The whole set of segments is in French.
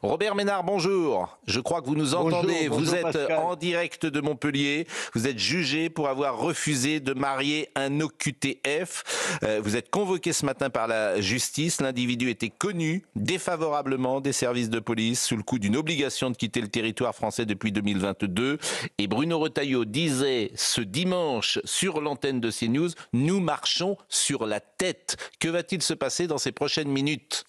Robert Ménard, bonjour. Je crois que vous nous entendez. Bonjour, Vous êtes Pascal. en direct de Montpellier. Vous êtes jugé pour avoir refusé de marier un OQTF. Vous êtes convoqué ce matin par la justice. L'individu était connu défavorablement des services de police sous le coup d'une obligation de quitter le territoire français depuis 2022. Et Bruno Retailleau disait ce dimanche sur l'antenne de CNews, nous marchons sur la tête. Que va-t-il se passer dans ces prochaines minutes ?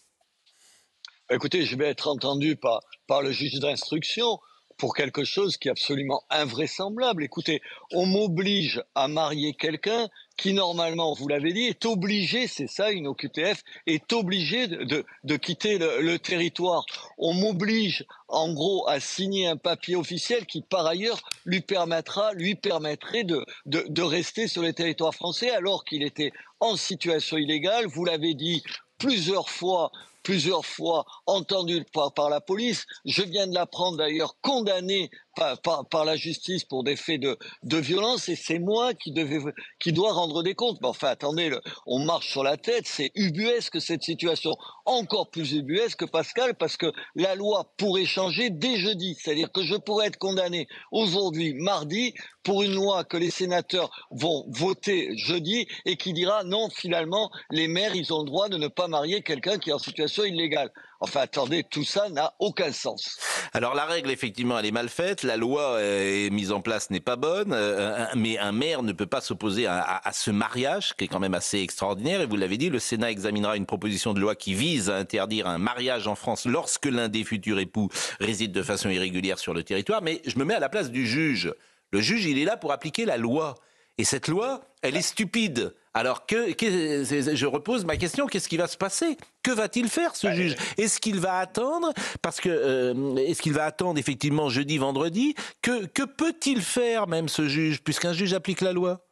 Écoutez, je vais être entendu par le juge d'instruction pour quelque chose qui est absolument invraisemblable. Écoutez, on m'oblige à marier quelqu'un qui, normalement, vous l'avez dit, est obligé, c'est ça une OQTF, est obligé de quitter le territoire. On m'oblige, en gros, à signer un papier officiel qui, par ailleurs, lui permettrait de rester sur le territoire français alors qu'il était en situation illégale. Vous l'avez dit plusieurs fois entendu par la police. Je viens de l'apprendre d'ailleurs, condamné par la justice pour des faits de violence, et c'est moi qui dois rendre des comptes. Mais enfin, attendez, on marche sur la tête, c'est ubuesque cette situation. Encore plus ubuesque, Pascal, parce que la loi pourrait changer dès jeudi. C'est-à-dire que je pourrais être condamné aujourd'hui, mardi, pour une loi que les sénateurs vont voter jeudi et qui dira non, finalement, les maires, ils ont le droit de ne pas marier quelqu'un qui est en situation illégale. Enfin, attendez, tout ça n'a aucun sens. Alors la règle, effectivement, elle est mal faite. La loi mise en place n'est pas bonne. Mais un maire ne peut pas s'opposer à ce mariage, qui est quand même assez extraordinaire. Et vous l'avez dit, le Sénat examinera une proposition de loi qui vise à interdire un mariage en France lorsque l'un des futurs époux réside de façon irrégulière sur le territoire. Mais je me mets à la place du juge. Le juge, il est là pour appliquer la loi. Et cette loi, elle est stupide. Alors je repose ma question, qu'est-ce qui va se passer ? Que va-t-il faire, ce juge ? Est-ce qu'il va attendre ? Est-ce qu'il va attendre effectivement jeudi, vendredi ? Que peut-il faire même, ce juge, puisqu'un juge applique la loi ?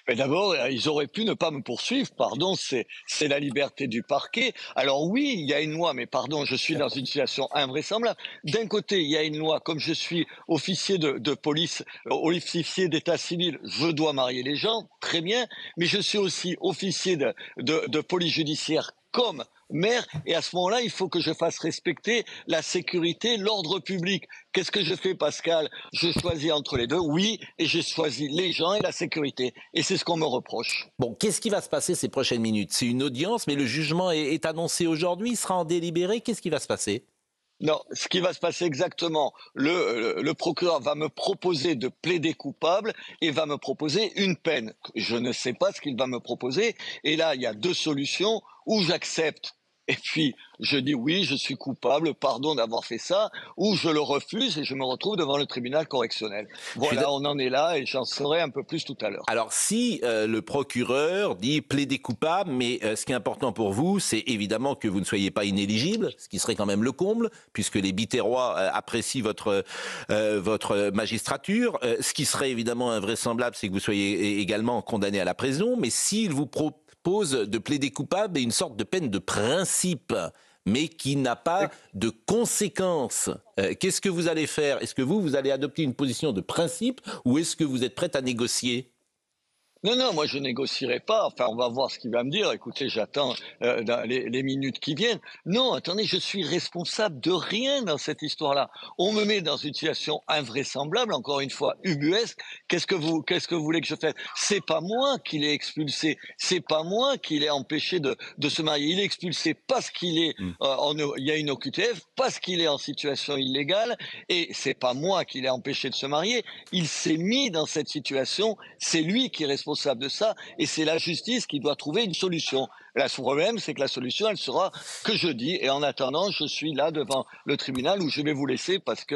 Mais d'abord, ils auraient pu ne pas me poursuivre, pardon, c'est la liberté du parquet. Alors oui, il y a une loi, mais pardon, je suis dans une situation invraisemblable. D'un côté, il y a une loi, comme je suis officier de police, officier d'état civil, je dois marier les gens, très bien, mais je suis aussi officier de police judiciaire comme maire, et à ce moment-là, il faut que je fasse respecter la sécurité, l'ordre public. Qu'est-ce que je fais, Pascal ? Je choisis entre les deux, oui, et j'ai choisi les gens et la sécurité. Et c'est ce qu'on me reproche. Bon, qu'est-ce qui va se passer ces prochaines minutes ? C'est une audience, mais le jugement est annoncé aujourd'hui, il sera en délibéré. Qu'est-ce qui va se passer ? Non, ce qui va se passer exactement, le procureur va me proposer de plaider coupable et va me proposer une peine. Je ne sais pas ce qu'il va me proposer. Et là, il y a deux solutions, où j'accepte. Et puis, je dis oui, je suis coupable, pardon d'avoir fait ça, ou je le refuse et je me retrouve devant le tribunal correctionnel. Voilà, on en est là et j'en saurai un peu plus tout à l'heure. Alors, si le procureur dit plaider coupable, mais ce qui est important pour vous, c'est évidemment que vous ne soyez pas inéligible, ce qui serait quand même le comble, puisque les Biterrois apprécient votre magistrature. Ce qui serait évidemment invraisemblable, c'est que vous soyez également condamné à la prison, mais s'il vous propose de plaider coupable et une sorte de peine de principe, mais qui n'a pas de conséquences. Qu'est-ce que vous allez faire ? Est-ce que vous allez adopter une position de principe ou est-ce que vous êtes prête à négocier ? Non, moi je négocierai pas. Enfin, on va voir ce qu'il va me dire. Écoutez, j'attends dans les minutes qui viennent. Non, attendez, je suis responsable de rien dans cette histoire-là. On me met dans une situation invraisemblable, encore une fois, ubuesque. Qu'est-ce que vous voulez que je fasse ? C'est pas moi qui l'ai expulsé. C'est pas moi qui l'ai empêché de se marier. Il est expulsé parce qu'il est, il y a une OQTF, parce qu'il est en situation illégale, et c'est pas moi qui l'ai empêché de se marier. Il s'est mis dans cette situation. C'est lui qui est responsable de ça, et c'est la justice qui doit trouver une solution. Le problème, c'est que la solution, elle sera que jeudi, et en attendant, je suis là devant le tribunal où je vais vous laisser parce que...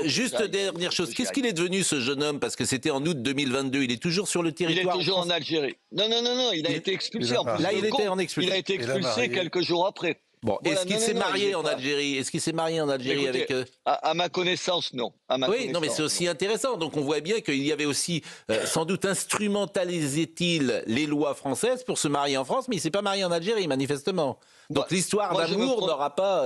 Juste dernière chose, qu'est-ce qu'il est devenu ce jeune homme ? Parce que c'était en août 2022, il est toujours sur le territoire. Il est toujours en Algérie. Non, il a été expulsé. En plus, là, il était en expulsion. Il a été expulsé quelques jours après. Bon, voilà, est-ce qu'il s'est marié en Algérie ? Est-ce qu'il s'est marié en Algérie avec eux ? À ma connaissance, non. Oui, non, mais c'est aussi intéressant. Donc on voit bien qu'il y avait aussi, sans doute, instrumentalisait-il les lois françaises pour se marier en France, mais il ne s'est pas marié en Algérie, manifestement. Donc l'histoire d'amour n'aura pas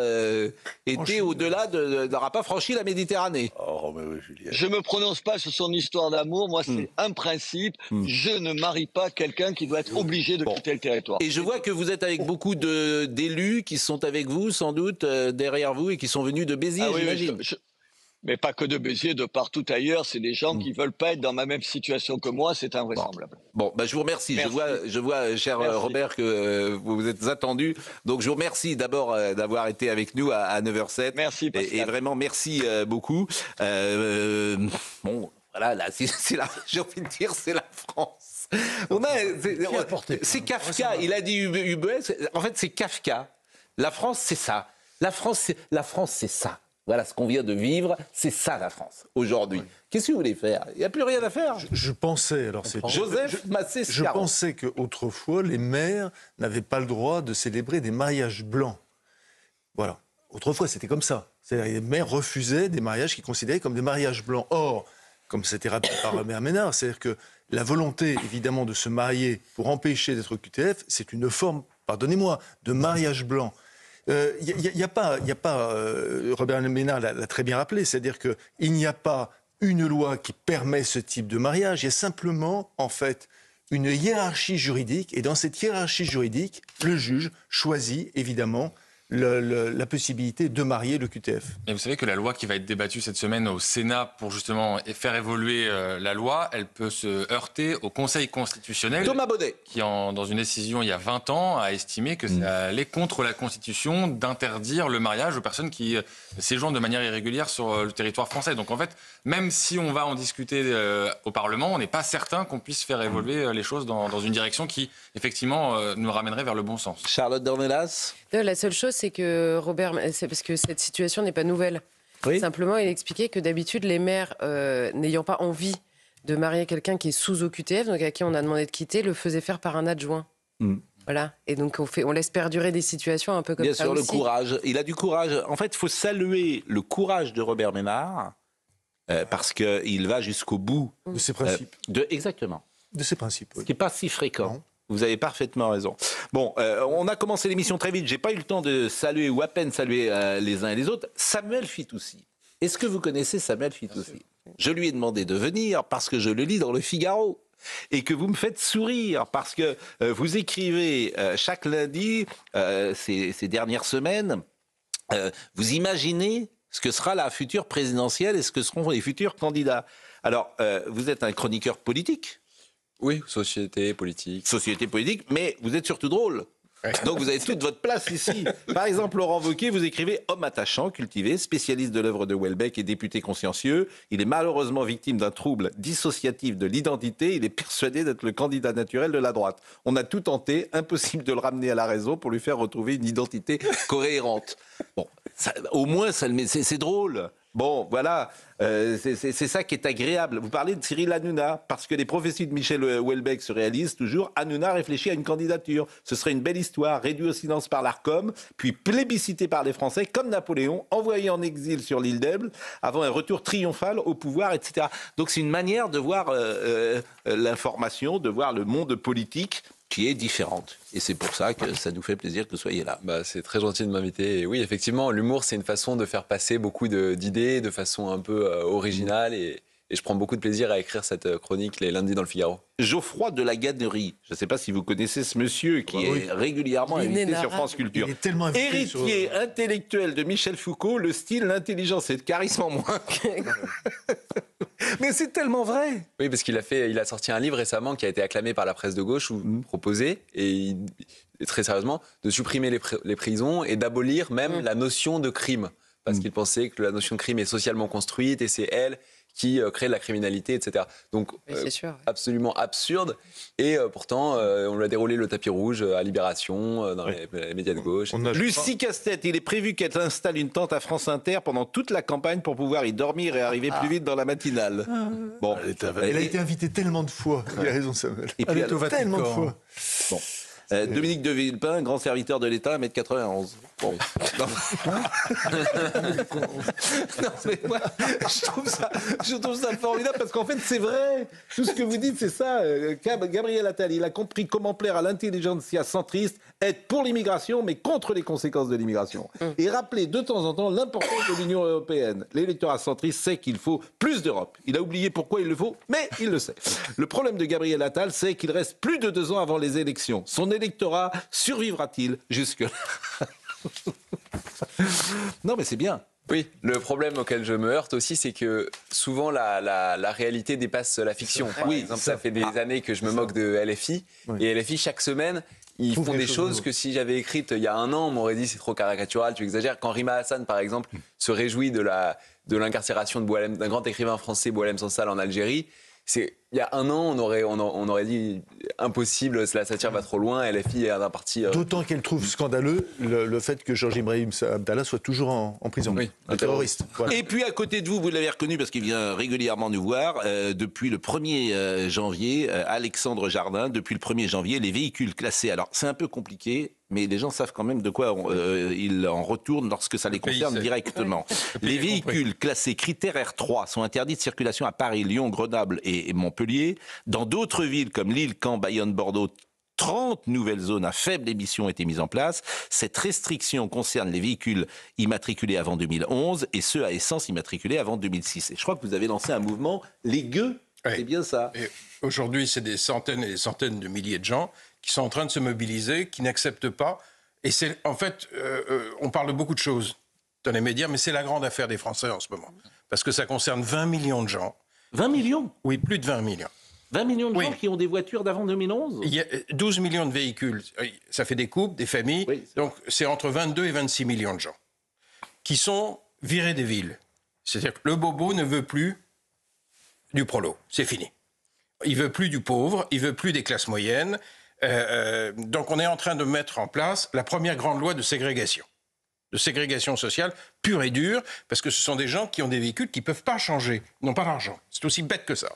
été au-delà, n'aura pas franchi la Méditerranée. Oh, mais oui, Julien. Je ne me prononce pas sur son histoire d'amour. Moi, c'est un principe. Je ne marie pas quelqu'un qui doit être obligé de quitter le territoire. Et je vois que vous êtes avec beaucoup d'élus qui sont avec vous, sans doute, derrière vous, et qui sont venus de Béziers, Ah oui, j'imagine. mais pas que de Béziers, de partout ailleurs. C'est des gens qui veulent pas être dans ma même situation que moi. C'est Bon. invraisemblable. Bon, bah, je vous remercie. Merci. Je vois, cher Merci. Robert, que vous vous êtes attendu. Donc, je vous remercie d'abord d'avoir été avec nous à 9h07. Merci, Pascal. Et vraiment, merci beaucoup. Bon, voilà, là, j'ai envie de dire, c'est la France. C'est Kafka. Il a dit UBS. En fait, c'est Kafka. La France, c'est ça. La France, c'est ça. Voilà ce qu'on vient de vivre, c'est ça la France, aujourd'hui. Oui. Qu'est-ce que vous voulez faire? Il n'y a plus rien à faire. Je pensais, alors c'est Joseph Massé-Scarron. Je pensais qu'autrefois, les maires n'avaient pas le droit de célébrer des mariages blancs. Voilà. Autrefois, c'était comme ça. C'est-à-dire, les maires refusaient des mariages qu'ils considéraient comme des mariages blancs. Or, comme c'était rappelé par Robert Ménard, c'est-à-dire que la volonté, évidemment, de se marier pour empêcher d'être QTF, c'est une forme, pardonnez-moi, de mariage blanc. Il n'y a pas, Robert Ménard l'a très bien rappelé, c'est-à-dire qu'il n'y a pas une loi qui permet ce type de mariage, il y a simplement, en fait, une hiérarchie juridique, et dans cette hiérarchie juridique, le juge choisit, évidemment, la possibilité de marier le QTF. Et vous savez que la loi qui va être débattue cette semaine au Sénat pour justement faire évoluer la loi, elle peut se heurter au Conseil constitutionnel. Thomas Baudet. Qui, dans une décision il y a 20 ans, a estimé que ça allait contre la Constitution d'interdire le mariage aux personnes qui séjournent de manière irrégulière sur le territoire français. Donc en fait, même si on va en discuter au Parlement, on n'est pas certain qu'on puisse faire évoluer les choses dans une direction qui, effectivement, nous ramènerait vers le bon sens. Charlotte Dornelas. La seule chose, c'est que Robert, c'est parce que cette situation n'est pas nouvelle. Oui. Simplement, il expliquait que d'habitude, les maires, n'ayant pas envie de marier quelqu'un qui est sous OQTF, donc à qui on a demandé de quitter, le faisaient faire par un adjoint. Voilà. Et donc, on laisse perdurer des situations un peu comme Bien ça sûr, aussi. le courage. Il a du courage. En fait, il faut saluer le courage de Robert Ménard, parce qu'il va jusqu'au bout. De ses principes. Exactement. De ses principes, oui. Ce qui n'est pas si fréquent. Non. Vous avez parfaitement raison. Bon, on a commencé l'émission très vite. J'ai pas eu le temps de saluer ou à peine saluer les uns et les autres. Samuel Fitoussi. Est-ce que vous connaissez Samuel Fitoussi? Je lui ai demandé de venir parce que je le lis dans le Figaro et que vous me faites sourire parce que vous écrivez chaque lundi ces dernières semaines. Vous imaginez ce que sera la future présidentielle et ce que seront les futurs candidats. Alors, vous êtes un chroniqueur politique. Oui, société politique. Société politique, mais vous êtes surtout drôle. Donc vous avez toute votre place ici. Par exemple, Laurent Wauquiez, vous écrivez « Homme attachant, cultivé, spécialiste de l'œuvre de Houellebecq et député consciencieux. Il est malheureusement victime d'un trouble dissociatif de l'identité. Il est persuadé d'être le candidat naturel de la droite. On a tout tenté, impossible de le ramener à la raison pour lui faire retrouver une identité cohérente. » Bon, ça, au moins, c'est drôle. Bon, voilà, c'est ça qui est agréable. Vous parlez de Cyril Hanouna, parce que les prophéties de Michel Houellebecq se réalisent toujours. Hanouna réfléchit à une candidature. Ce serait une belle histoire, réduit au silence par l'Arcom, puis plébiscité par les Français, comme Napoléon, envoyé en exil sur l'île d'Elbe, avant un retour triomphal au pouvoir, etc. Donc c'est une manière de voir l'information, de voir le monde politique qui est différente. Et c'est pour ça que ça nous fait plaisir que vous soyez là. Bah, c'est très gentil de m'inviter. Et oui, effectivement, l'humour, c'est une façon de faire passer beaucoup d'idées de façon un peu originale. Et je prends beaucoup de plaisir à écrire cette chronique les lundis dans le Figaro. Geoffroy de la Gannerie. Je ne sais pas si vous connaissez ce monsieur qui est régulièrement invité sur France Culture. Il est tellement invité héritier intellectuel de Michel Foucault, le style, l'intelligence et le charisme en moins. Mais c'est tellement vrai. Oui, parce qu'il a sorti un livre récemment qui a été acclamé par la presse de gauche où il proposait, et très sérieusement, de supprimer les prisons et d'abolir même la notion de crime. Parce qu'il pensait que la notion de crime est socialement construite et c'est elle qui crée de la criminalité, etc. Donc, c'est sûr. Absolument absurde. Et pourtant, on lui a déroulé le tapis rouge à Libération, dans les médias de gauche. Lucie Castet, il est prévu qu'elle installe une tente à France Inter pendant toute la campagne pour pouvoir y dormir et arriver plus vite dans la matinale. Bon, elle a été invitée tellement de fois. Il a raison, Samuel. Et puis, tellement de fois. Bon. Dominique de Villepin, grand serviteur de l'État, 1m91. Bon. Oui. Non, mais moi, je trouve ça formidable parce qu'en fait, c'est vrai. Tout ce que vous dites, c'est ça. Gabriel Attal, il a compris comment plaire à l'intelligentsia centriste, être pour l'immigration, mais contre les conséquences de l'immigration. Et rappeler de temps en temps l'importance de l'Union européenne. L'électorat centriste sait qu'il faut plus d'Europe. Il a oublié pourquoi il le faut, mais il le sait. Le problème de Gabriel Attal, c'est qu'il reste plus de 2 ans avant les élections. Son électorat survivra-t-il jusque-là? Non, mais c'est bien. Oui, le problème auquel je me heurte aussi, c'est que souvent la réalité dépasse la fiction. Par exemple, ça fait des années que je me moque de LFI. Oui. Et LFI, chaque semaine, ils font des choses que si j'avais écrites il y a un an, on m'aurait dit c'est trop caricatural, tu exagères. Quand Rima Hassan, par exemple, se réjouit de l'incarcération d'un grand écrivain français, Boualem Sansal, en Algérie, il y a un an, on aurait dit impossible, la satire va trop loin, LFI est un parti... D'autant qu'elle trouve scandaleux le fait que Georges Ibrahim Abdallah soit toujours en prison. Oui, un terroriste. Voilà. Et puis à côté de vous, vous l'avez reconnu parce qu'il vient régulièrement nous voir, depuis le 1er janvier, Alexandre Jardin, depuis le 1er janvier, les véhicules classés. Alors c'est un peu compliqué, mais les gens savent quand même de quoi ils en retournent lorsque ça les concerne directement. Les véhicules classés critères R3 sont interdits de circulation à Paris, Lyon, Grenoble et Montpellier. Dans d'autres villes comme Lille, Caen, Bayonne, Bordeaux, 30 nouvelles zones à faible émission ont été mises en place. Cette restriction concerne les véhicules immatriculés avant 2011 et ceux à essence immatriculés avant 2006. Et je crois que vous avez lancé un mouvement, les gueux, c'est bien ça. Aujourd'hui, c'est des centaines et des centaines de milliers de gens qui sont en train de se mobiliser, qui n'acceptent pas. Et c'est, en fait, on parle de beaucoup de choses dans les médias, mais c'est la grande affaire des Français en ce moment. Parce que ça concerne 20 millions de gens. 20 millions ? Oui, plus de 20 millions. 20 millions de gens qui ont des voitures d'avant 2011 ? Il y a 12 millions de véhicules. Ça fait des couples, des familles. Oui, donc, c'est entre 22 et 26 millions de gens qui sont virés des villes. C'est-à-dire que le bobo ne veut plus du prolo. C'est fini. Il veut plus du pauvre. Il veut plus des classes moyennes. Donc, on est en train de mettre en place la première grande loi de ségrégation sociale pure et dure, parce que ce sont des gens qui ont des véhicules qui ne peuvent pas changer, ils n'ont pas d'argent. C'est aussi bête que ça.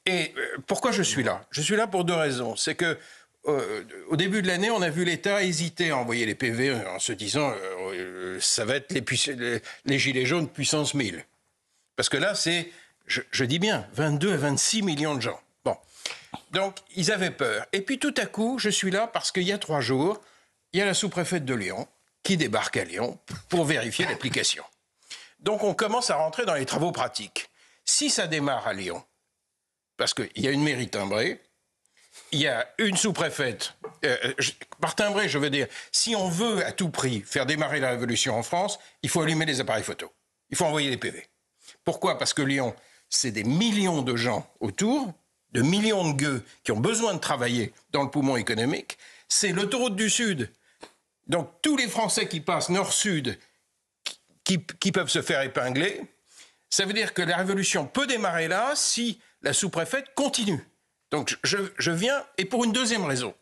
Et pourquoi je suis là ? Je suis là pour deux raisons. C'est que au début de l'année, on a vu l'État hésiter à envoyer les PV en se disant ça va être les gilets jaunes puissance 1000. Parce que là, c'est, je dis bien, 22 à 26 millions de gens. Bon. Donc, ils avaient peur. Et puis tout à coup, je suis là parce qu'il y a 3 jours, il y a la sous-préfète de Lyon qui débarque à Lyon pour vérifier l'application. Donc on commence à rentrer dans les travaux pratiques. Si ça démarre à Lyon, parce qu'il y a une mairie timbrée, il y a une sous-préfète, par timbré je veux dire, si on veut à tout prix faire démarrer la révolution en France, il faut allumer les appareils photo, il faut envoyer les PV. Pourquoi ? Parce que Lyon, c'est des millions de gens autour, de millions de gueux qui ont besoin de travailler dans le poumon économique, c'est l'autoroute du Sud. Donc, tous les Français qui passent nord-sud, qui peuvent se faire épingler, ça veut dire que la révolution peut démarrer là si la sous-préfète continue. Donc, je viens, et pour une deuxième raison.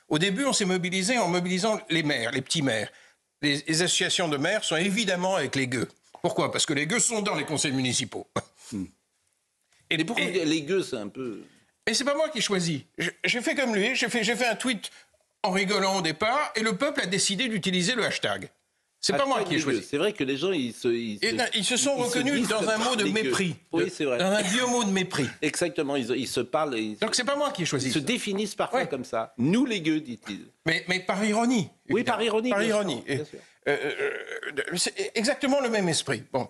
Au début, on s'est mobilisé en mobilisant les maires, les petits maires. Les associations de maires sont évidemment avec les gueux. Pourquoi ? Parce que les gueux sont dans les conseils municipaux. Et pourquoi les gueux, c'est un peu... Et c'est pas moi qui choisis. J'ai fait comme lui, j'ai fait un tweet en rigolant au départ, et le peuple a décidé d'utiliser le hashtag. C'est pas moi qui ai choisi. C'est vrai que les gens, ils se sont reconnus dans un mot de mépris. Oui, c'est vrai. Dans un vieux mot de mépris. Exactement, ils se parlent. Donc c'est pas moi qui ai choisi. Ils se définissent parfois comme ça. Nous les gueux, dit-il. Mais par ironie. Évidemment. Oui, par ironie. Par ironie. C'est exactement le même esprit. Bon.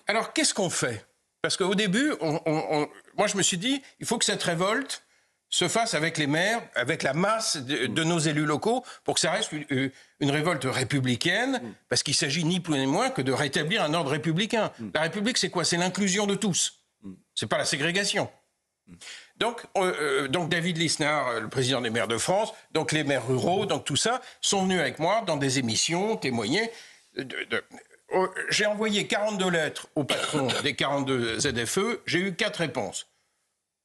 Alors qu'est-ce qu'on fait ? Parce qu'au début, moi je me suis dit, il faut que cette révolte se fasse avec les maires, avec la masse de nos élus locaux, pour que ça reste une révolte républicaine, parce qu'il s'agit ni plus ni moins que de rétablir un ordre républicain. La République, c'est quoi ? C'est l'inclusion de tous. C'est pas la ségrégation. Donc David Lisnard, le président des maires de France, donc les maires ruraux, donc tout ça, sont venus avec moi dans des émissions, témoigner. J'ai envoyé 42 lettres au patron des 42 ZFE, j'ai eu 4 réponses.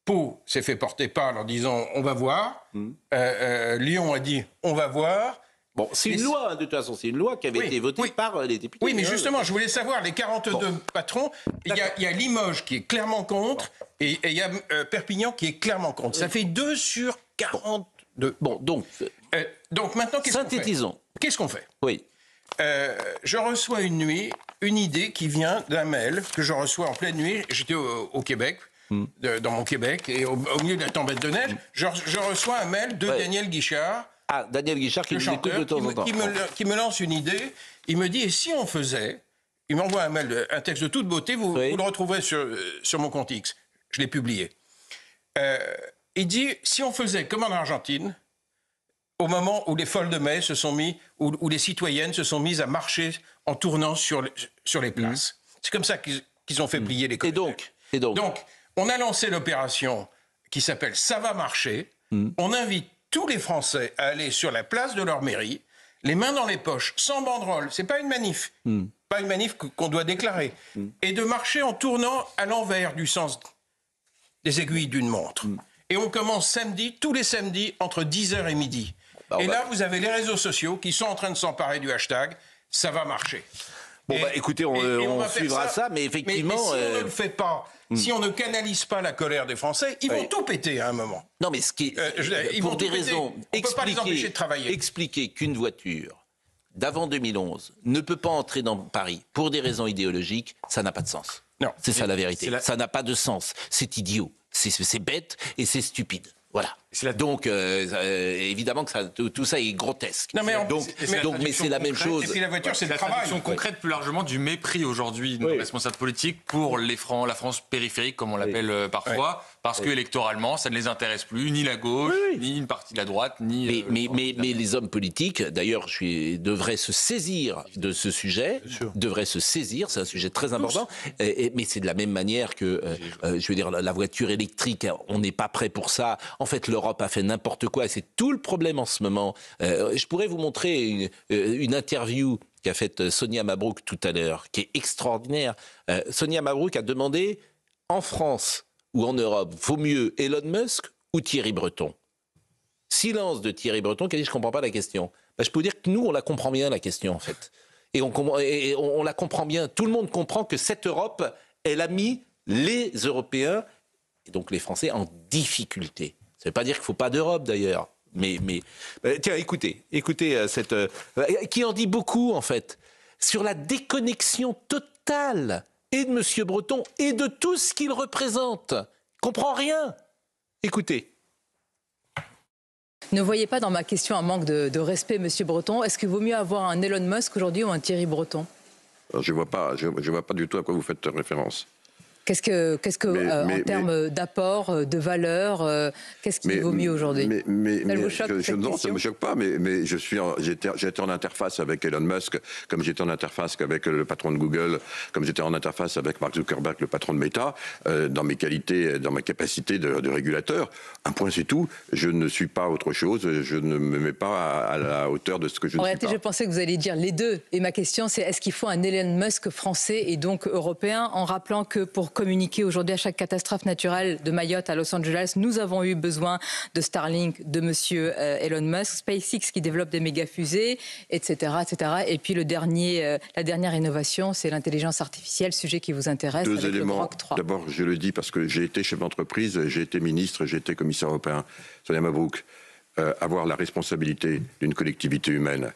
Pau s'est fait porter parole en disant « on va voir ». Lyon a dit « on va voir ». Bon, c'est une loi, de toute façon, c'est une loi qui avait été votée par les députés. Oui, mais justement, je voulais savoir, les 42 patrons, il y a Limoges qui est clairement contre, et il y a Perpignan qui est clairement contre. Ça fait 2 sur 42. Bon, donc maintenant, qu'est-ce qu'on fait ? synthétisons. Qu'est-ce qu'on fait ? Oui. Je reçois une nuit une idée qui vient d'un mail que je reçois en pleine nuit. J'étais au Québec. Dans mon Québec, et au milieu de la tempête de neige, je reçois un mail de Daniel Guichard. Ah, Daniel Guichard qui nous écoute de temps en temps. Qui me lance une idée. Il me dit, et si on faisait... Il m'envoie un mail, un texte de toute beauté, vous le retrouverez sur mon compte X. Je l'ai publié. Il dit, si on faisait comme en Argentine, au moment où les folles de mai se sont mis, où les citoyennes se sont mises à marcher en tournant sur les places. C'est comme ça qu'ils ont fait plier les communes. Et donc, on a lancé l'opération qui s'appelle « Ça va marcher ». On invite tous les Français à aller sur la place de leur mairie, les mains dans les poches, sans banderole. C'est pas une manif. Pas une manif qu'on doit déclarer. Et de marcher en tournant à l'envers du sens des aiguilles d'une montre. Et on commence samedi, tous les samedis, entre 10h et midi. Et là, vous avez les réseaux sociaux qui sont en train de s'emparer du hashtag « Ça va marcher ». Bon, écoutez, on suivra ça, mais effectivement... Mais si on ne le fait pas, si on ne canalise pas la colère des Français, ils vont tout péter à un moment. Non, mais ce qui est... pour des raisons... On ne peut pas les empêcher de travailler. Expliquer qu'une voiture d'avant 2011 ne peut pas entrer dans Paris pour des raisons idéologiques, ça n'a pas de sens. Non. C'est ça la vérité. Ça n'a pas de sens. C'est idiot. C'est bête et c'est stupide. Voilà. Donc, évidemment que tout ça est grotesque. Non, mais mais c'est la même chose. Et puis la voiture, c'est le travail. C'est la traduction concrète, plus largement, du mépris aujourd'hui de nos responsables politiques pour la France périphérique, comme on l'appelle parfois, parce que électoralement, ça ne les intéresse plus, ni la gauche, ni une partie de la droite, ni... Mais les hommes politiques, d'ailleurs, devraient se saisir de ce sujet, c'est un sujet très important, mais c'est de la même manière que, je veux dire, la voiture électrique, on n'est pas prêt pour ça. En fait, l'Europe a fait n'importe quoi et c'est tout le problème en ce moment. Je pourrais vous montrer une interview qu'a faite Sonia Mabrouk tout à l'heure, qui est extraordinaire. Sonia Mabrouk a demandé, en France ou en Europe, vaut mieux Elon Musk ou Thierry Breton? Silence de Thierry Breton qui a dit « je ne comprends pas la question ». Je peux vous dire que nous, on la comprend bien, la question, en fait. Et on la comprend bien. Tout le monde comprend que cette Europe, elle a mis les Européens, et donc les Français, en difficulté. Ça ne veut pas dire qu'il ne faut pas d'Europe, d'ailleurs. Mais tiens, écoutez cette... qui en dit beaucoup, en fait, sur la déconnexion totale et de M. Breton et de tout ce qu'il représente. Il ne comprend rien. Écoutez. Ne voyez pas dans ma question un manque de respect, Monsieur Breton. Est-ce qu'il vaut mieux avoir un Elon Musk aujourd'hui ou un Thierry Breton? Alors, je vois pas du tout à quoi vous faites référence. Qu'est-ce que en termes d'apport, de valeur, qu'est-ce qui vaut mieux aujourd'hui? Ça vous choque, non, ça ne me choque pas, mais j'étais en interface avec Elon Musk, comme j'étais en interface avec le patron de Google, comme j'étais en interface avec Mark Zuckerberg, le patron de Meta, dans mes qualités, dans ma capacité de régulateur. Un point, c'est tout. Je ne suis pas autre chose. Je ne me mets pas à la hauteur de ce que je ne suis pas. En réalité, je pensais que vous alliez dire les deux. Et ma question, c'est est-ce qu'il faut un Elon Musk français et donc européen, en rappelant que pour communiquer aujourd'hui à chaque catastrophe naturelle de Mayotte à Los Angeles, nous avons eu besoin de Starlink, de monsieur Elon Musk, SpaceX qui développe des méga-fusées, etc., etc. Et puis la dernière innovation, c'est l'intelligence artificielle, sujet qui vous intéresse. Deux éléments. D'abord, je le dis parce que j'ai été chef d'entreprise, j'ai été ministre, j'ai été commissaire européen. Sonia Mabrouk, avoir la responsabilité d'une collectivité humaine,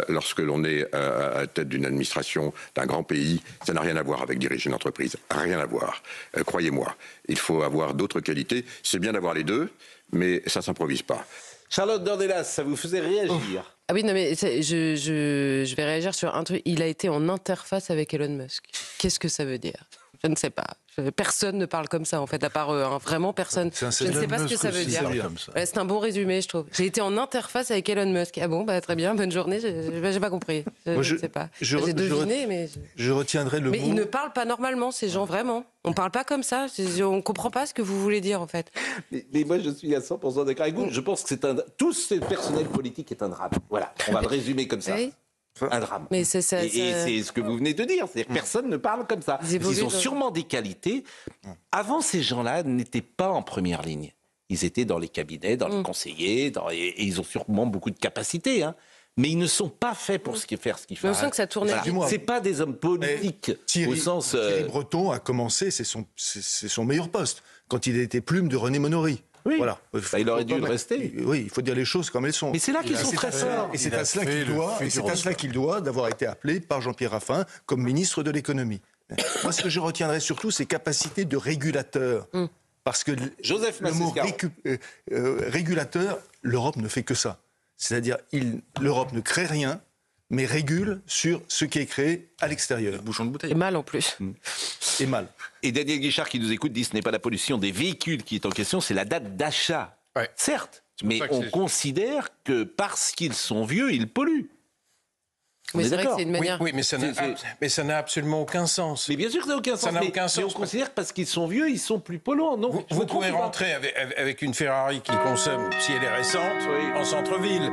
lorsque l'on est à la tête d'une administration d'un grand pays, ça n'a rien à voir avec diriger une entreprise. Rien à voir. Croyez-moi. Il faut avoir d'autres qualités. C'est bien d'avoir les deux, mais ça ne s'improvise pas. Charlotte Dornelas, ça vous faisait réagir? Ah oui, non, mais je vais réagir sur un truc. Il a été en interface avec Elon Musk. Qu'est-ce que ça veut dire? Je ne sais pas. Personne ne parle comme ça, en fait, à part eux. Hein. Vraiment, personne. Je ne sais pas ce que ça veut dire. Ouais, c'est un bon résumé, je trouve. J'ai été en interface avec Elon Musk. Ah bon, très bien, bonne journée. J'ai pas compris. Je ne sais pas. J'ai deviné, mais... Je retiendrai le mot... Mais ils ne parlent pas normalement, ces gens, vraiment. On ne parle pas comme ça. On ne comprend pas ce que vous voulez dire, en fait. Mais moi, je suis à 100% d'accord avec vous. Je pense que tout ce personnel politique est un drame. Voilà, on va le résumer comme ça. Oui. Un drame. Mais c'est ça, et c'est ce que vous venez de dire, c'est-à-dire que personne ne parle comme ça. Ils ont sûrement des qualités. Avant, ces gens-là n'étaient pas en première ligne. Ils étaient dans les cabinets, dans les conseillers, et ils ont sûrement beaucoup de capacités. Hein. Mais ils ne sont pas faits pour faire ce qu'ils font. On sent que ça tournait. Voilà. C'est pas des hommes politiques au sens. Thierry Breton a commencé, c'est son meilleur poste quand il était plume de René Monory. Oui. Voilà. Il aurait dû le rester. Oui, il faut dire les choses comme elles sont. Mais c'est là qu'ils sont très forts. Et c'est à cela qu'il doit d'avoir été appelé par Jean-Pierre Raffarin comme ministre de l'économie. Moi, ce que je retiendrai surtout, c'est capacités de régulateur. Parce que le mot régulateur, l'Europe ne fait que ça. C'est-à-dire, l'Europe ne crée rien, mais régule sur ce qui est créé à l'extérieur. Bouchon de bouteille. Et mal en plus. Et mal. Et Daniel Guichard qui nous écoute dit ce n'est pas la pollution des véhicules qui est en question, c'est la date d'achat. Ouais. Certes. Mais on considère que parce qu'ils sont vieux, ils polluent. Mais c'est vrai que c'est une manière... Oui, mais ça n'a absolument aucun sens. Mais bien sûr que ça n'a aucun sens. Ça n'a aucun sens. Mais on considère que parce qu'ils sont vieux, ils sont plus polluants. Non, vous pouvez rentrer avec une Ferrari qui consomme, si elle est récente, en centre-ville.